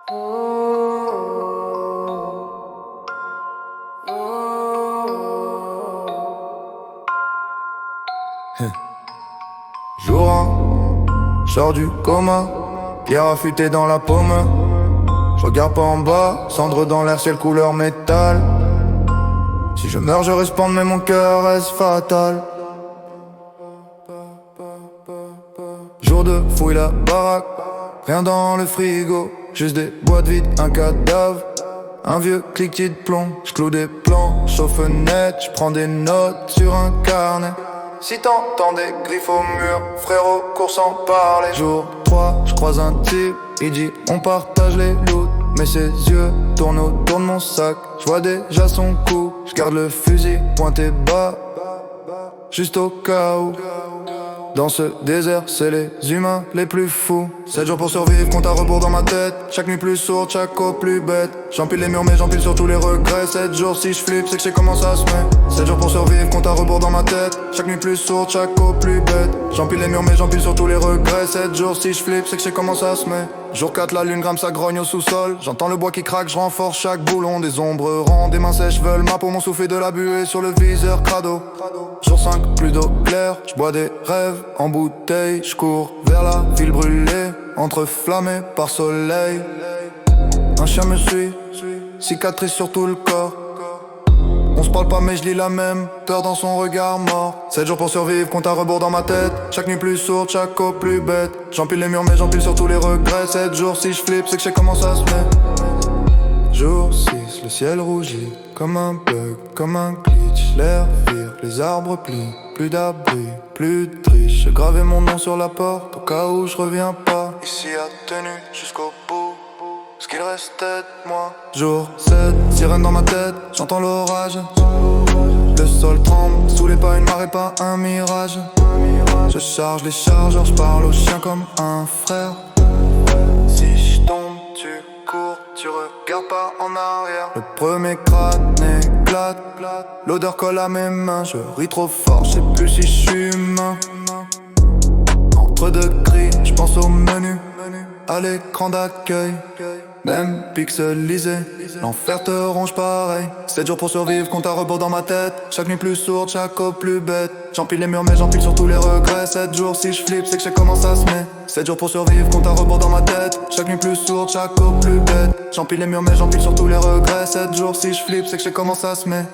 Jour 1, sors du coma, pierre affûtée dans la paume. Je regarde pas en bas, cendre dans l'air, ciel couleur métal. Si je meurs je respawn mais mon cœur reste fatal. Jour 2, fouille la baraque, rien dans le frigo, juste des boîtes vides, un cadavre. Un vieux cliquetis de plomb, j'cloue des plans, chauffe net, j'prends des notes sur un carnet. Si t'entends des griffes au mur, frérot, cours sans parler. Jour 3, j'croise un type, il dit on partage les loots. Mais ses yeux tournent autour de mon sac, j'vois déjà son cou. J'garde le fusil pointé bas, juste au cas où. Dans ce désert, c'est les humains les plus fous. 7 jours pour survivre, compte à rebours dans ma tête. Chaque nuit plus sourde, chaque coup plus bête. J'empile les murs mais j'empile sur tous les regrets. 7 jours si j'flippe, c'est que je sais comment ça se met. 7 jours pour survivre, compte à rebours dans ma tête. Chaque nuit plus sourde, chaque coup plus bête. J'empile les murs mais j'empile sur tous les regrets. 7 jours si j'flippe, c'est que je sais comment ça se met. Jour 4, la lune grimpe sa grogne au sous-sol. J'entends le bois qui craque, je renforce chaque boulon. Des ombres rendent, des mains sèches veulent ma peau, mon souffler de la buée sur le viseur crado. Jour 5, plus d'eau claire, j'bois des rêves en bouteille. J'cours vers la ville brûlée, entreflammée par soleil. Un chien me suit, cicatrice sur tout le corps. On se parle pas mais je lis la même, peur dans son regard mort. 7 jours pour survivre, compte à rebours dans ma tête. Chaque nuit plus sourde, chaque coup plus bête. J'empile les murs mais j'empile sur tous les regrets. 7 jours si je flippe, c'est que je sais comment ça se met. Jour 6, le ciel rougit, comme un bug, comme un glitch. L'air vire, les arbres plient, plus d'abri, plus de triche. J'ai gravé mon nom sur la porte, au cas où je reviens pas. Ici à tenue, jusqu'au bout, ce qu'il restait de moi. Jour 7, sirène dans ma tête, j'entends l'orage. Le sol tremble, sous les pas une marée, pas un mirage. Je charge les chargeurs, je parle au chien comme un frère. Si je tombe, tu cours, tu regardes pas en arrière. Le premier crâne éclate, l'odeur colle à mes mains. Je ris trop fort, je sais plus si je suis humain. Entre deux cris, je pense au menu, à l'écran d'accueil. Même pixelisé, l'enfer te ronge pareil. 7 jours pour survivre, compte à rebours dans ma tête. Chaque nuit plus sourde, chaque coup plus bête. J'empile les murs mais j'empile sur tous les regrets. 7 jours si je flippe, c'est que je sais comment ça se met. 7 jours pour survivre, compte à rebours dans ma tête. Chaque nuit plus sourde, chaque coup plus bête. J'empile les murs mais j'empile sur tous les regrets. 7 jours si je flippe, c'est que je sais comment ça se met.